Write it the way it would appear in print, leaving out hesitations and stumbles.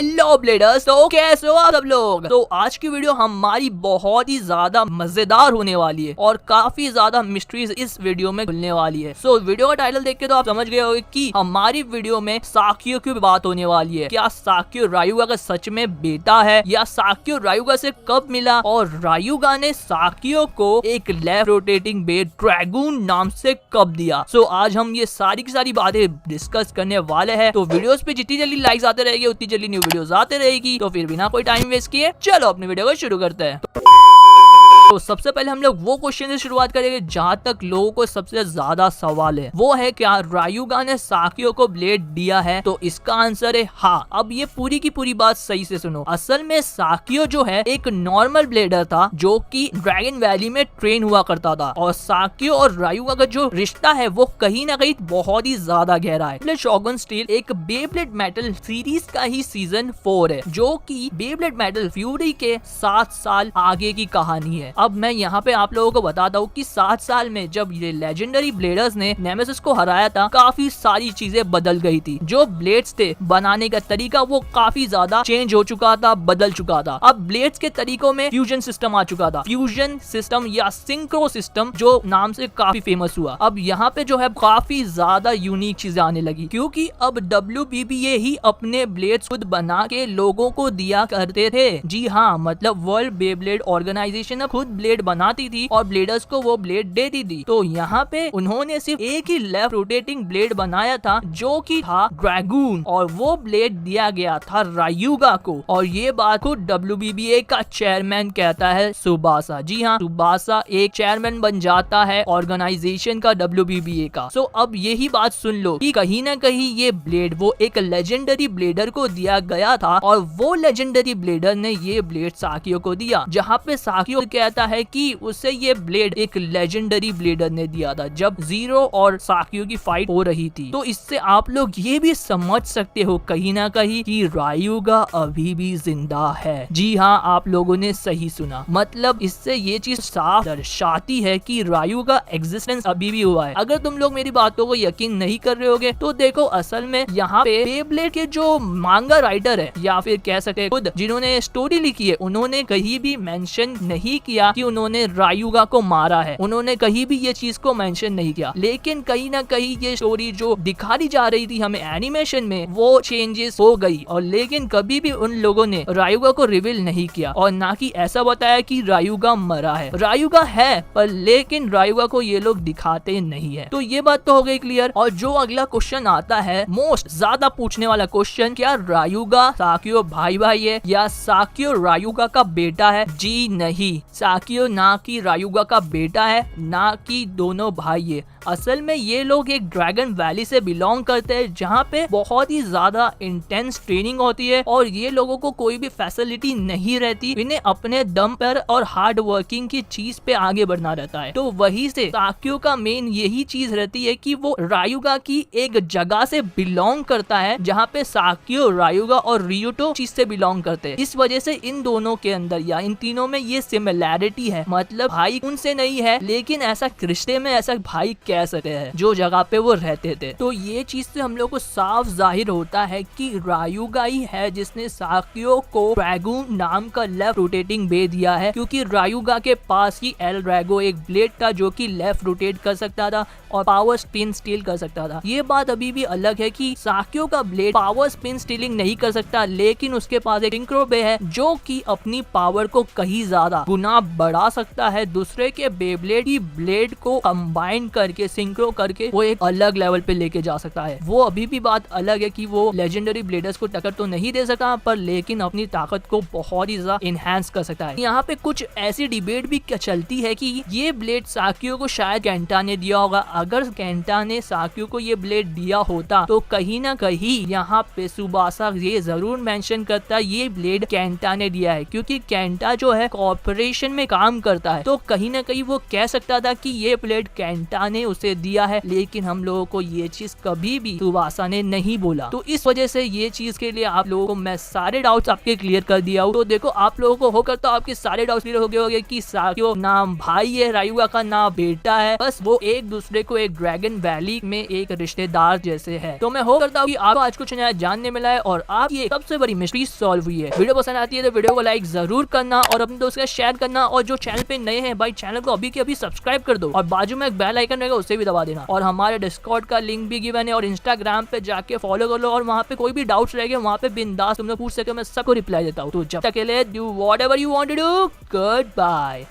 Hello bladers, तो कैसे हो आप सब लोग। तो आज की वीडियो हमारी बहुत ही ज्यादा मजेदार होने वाली है और काफी ज्यादा मिस्ट्रीज इस वीडियो में खुलने वाली है। सो वीडियो का टाइटल देख के तो आप समझ गए होंगे कि हमारी वीडियो में साकियो की बात होने वाली है। क्या साकियो रायुगा का सच में बेटा है या साकियो रायुगा से कब मिला और रायुगा ने साकियो को एक लेफ्ट रोटेटिंग बेट ड्रैगून नाम से कब दिया। सो आज हम ये सारी की सारी बातें डिस्कस करने वाले हैं। तो वीडियोस पे जितनी जल्दी लाइक्स आते रहेगी उतनी जल्दी न्यू वीडियोस आते रहेगी। तो फिर बिना कोई टाइम वेस्ट किए चलो अपनी वीडियो को शुरू करते हैं। तो सबसे पहले हम लोग वो क्वेश्चन से शुरुआत करेंगे जहां तक लोगों को सबसे ज्यादा सवाल है, वो है क्या रायुगा ने साकियो को ब्लेड दिया है। तो इसका आंसर है हाँ। अब ये पूरी की पूरी बात सही से सुनो। असल में साकियो जो है एक नॉर्मल ब्लेडर था जो कि ड्रैगन वैली में ट्रेन हुआ करता था और साकियो और रायुगा का जो रिश्ता है वो कहीं ना कहीं बहुत ही ज्यादा गहरा है। शोगुन स्टील एक बेब्लेड मेटल सीरीज का ही सीजन 4 है जो कि बेब्लेड मेटल फ्यूरी के 7 साल आगे की कहानी है। अब मैं यहाँ पे आप लोगों को बताता हूँ कि 7 साल में जब ये लेजेंडरी ब्लेडर्स ने नेमेसिस को हराया था काफी सारी चीजें बदल गई थी। जो ब्लेड्स थे बनाने का तरीका वो काफी ज्यादा चेंज हो चुका था, बदल चुका था। अब ब्लेड्स के तरीकों में फ्यूजन सिस्टम आ चुका था, फ्यूजन सिस्टम या सिंक्रो सिस्टम जो नाम से काफी फेमस हुआ। अब यहाँ पे जो है काफी ज्यादा यूनिक चीजें आने लगी क्योंकि अब WBBA ही अपने ब्लेड्स खुद बना के लोगों को दिया करते थे। जी हाँ, मतलब वर्ल्ड बेब्लेड ऑर्गेनाइजेशन खुद ब्लेड बनाती थी और ब्लेडर्स को वो ब्लेड देती थी। तो यहाँ पे उन्होंने सिर्फ एक ही लेफ्ट रोटेटिंग ब्लेड बनाया था जो कि था ड्रैगून और वो ब्लेड दिया गया था रायुगा को। और ये बात खुद WBBA का चेयरमैन कहता है, सुबासा। जी हाँ, सुबासा एक चेयरमैन बन जाता है ऑर्गेनाइजेशन का WBBA का। सो अब यही बात सुन लो कि कहीं ना कहीं ये ब्लेड वो एक लेजेंडरी ब्लेडर को दिया गया था और वो लेजेंडरी ब्लेडर ने ये ब्लेड साकियो को दिया। जहाँ पे साकियो कहता है कि उसे ये ब्लेड एक लेजेंडरी ब्लेडर ने दिया था जब जीरो और साकियो की फाइट हो रही थी। तो इससे आप लोग ये भी समझ सकते हो कहीं ना कहीं कि रायुगा अभी भी जिंदा है। जी हाँ, आप लोगों ने सही सुना। मतलब इससे ये चीज साफ दर्शाती है कि रायुगा एग्जिस्टेंस अभी भी हुआ है। अगर तुम लोग मेरी बातों को यकीन नहीं कर रहे होगे तो देखो, असल में यहाँ पे बेब्लेड के जो मांगा राइटर है या फिर कह सके खुद जिन्होंने स्टोरी लिखी है, उन्होंने कहीं भी मेंशन नहीं किया कि उन्होंने रायुगा को मारा है। उन्होंने कहीं भी ये चीज को मेंशन नहीं किया। लेकिन कहीं ना कहीं ये स्टोरी जो दिखाई जा रही थी हमें एनिमेशन में वो चेंजेस हो गई और लेकिन कभी भी उन लोगों ने रायुगा को रिवील नहीं किया और ना कि ऐसा बताया कि रायुगा मरा है। रायुगा है पर लेकिन रायुगा को ये लोग दिखाते नहीं है। तो ये बात तो हो गई क्लियर। और जो अगला क्वेश्चन आता है मोस्ट ज्यादा पूछने वाला क्वेश्चन, क्या रायुगा साकियो भाई भाई है या साकियो रायुगा का बेटा है? जी नहीं, साकियो ना कि रायुगा का बेटा है ना कि दोनों भाई है। असल में ये लोग एक ड्रैगन वैली से बिलोंग करते हैं जहाँ पे बहुत ही ज्यादा इंटेंस ट्रेनिंग होती है और ये लोगों को कोई भी फैसिलिटी नहीं रहती। इन्हें अपने दम पर और हार्ड वर्किंग की चीज पे आगे बढ़ना रहता है। तो वही से साकियो का मेन यही चीज रहती है कि वो रायुगा की एक जगह से बिलोंग करता है जहाँ पे साकियो, रायुगा और रियोटो चीज से बिलोंग करते हैं। इस वजह से इन दोनों के अंदर या इन तीनों में ये सिमिलैरिटी है। मतलब भाई उनसे नहीं है लेकिन ऐसा रिश्ते में ऐसा भाई कह सकते हैं जो जगह पे वो रहते थे। तो ये चीज से हम लोग को साफ जाहिर होता है कि रायुगा ही है जिसने साकियो को ड्रैगून नाम का लेफ्ट रोटेटिंग बे दिया है क्योंकि रायुगा के पास ही एल ड्रैगो एक ब्लेड था जो कि लेफ्ट रोटेट कर सकता था और पावर स्पिन स्टील कर सकता था। ये बात अभी भी अलग है कि साकियो का ब्लेड पावर स्पिन स्टीलिंग नहीं कर सकता लेकिन उसके पास एक सिंक्रो बे है जो कि अपनी पावर को कहीं ज्यादा गुना बढ़ा सकता है। दूसरे के बेब्लेड की ब्लेड को कंबाइन करके सिंक्रो करके वो एक अलग लेवल पे लेके जा सकता है। वो अभी भी बात अलग है कि वो लेजेंडरी ब्लेडर्स को टक्कर तो नहीं दे सका पर लेकिन अपनी ताकत को बहुत ही ज्यादा इनहेंस कर सकता है। यहाँ पे कुछ ऐसी डिबेट भी चलती है कि ये ब्लेड साकियो को शायद केंटा ने दिया होगा। अगर केंटा ने साकियो को ये ब्लेड दिया होता तो कहीं ना कहीं यहाँ पे सुबासा ये जरूर मेंशन करता ये ब्लेड केंटा ने दिया है क्योंकि केंटा जो है कॉर्पोरेशन में काम करता है, तो कहीं ना कहीं वो कह सकता था कि ये प्लेट कैंटा ने उसे दिया है, लेकिन हम लोगों को ये चीज कभी भी तुबासा ने नहीं बोला। तो इस वजह से ये चीज के लिए आप लोगों को मैं सारे डाउट्स आपके क्लियर कर दिया हूँ। तो देखो आप लोगों को हो करता आपके सारे डाउट्स क्लियर हो गए होंगे कि साकियो नाम भाई है, रायुगा का नाम बेटा है, बस वो एक दूसरे को एक ड्रैगन वैली में एक रिश्तेदार जैसे है। तो मैं हो करता हूँ कि आपको आज कुछ नया जानने मिला है और आप ये सबसे बड़ी मिस्ट्री सॉल्व हुई है। वीडियो पसंद आती है तो वीडियो को लाइक जरूर करना और अपने दोस्त के साथ शेयर करना, और जो चैनल पे नए हैं भाई चैनल को अभी के अभी सब्सक्राइब कर दो और बाजू में एक बेल आइकन रहेगा उसे भी दबा देना, और हमारे डिस्कॉर्ड का लिंक भी गिवन है और इंस्टाग्राम पे जाके फॉलो कर लो, और वहाँ पे कोई भी डाउट्स रहेंगे वहाँ पे बिंदास तुम लोग पूछ सके, मैं सबको रिप्लाई देता हूँ। तो जब तक के लिए do whatever you want to do, good bye.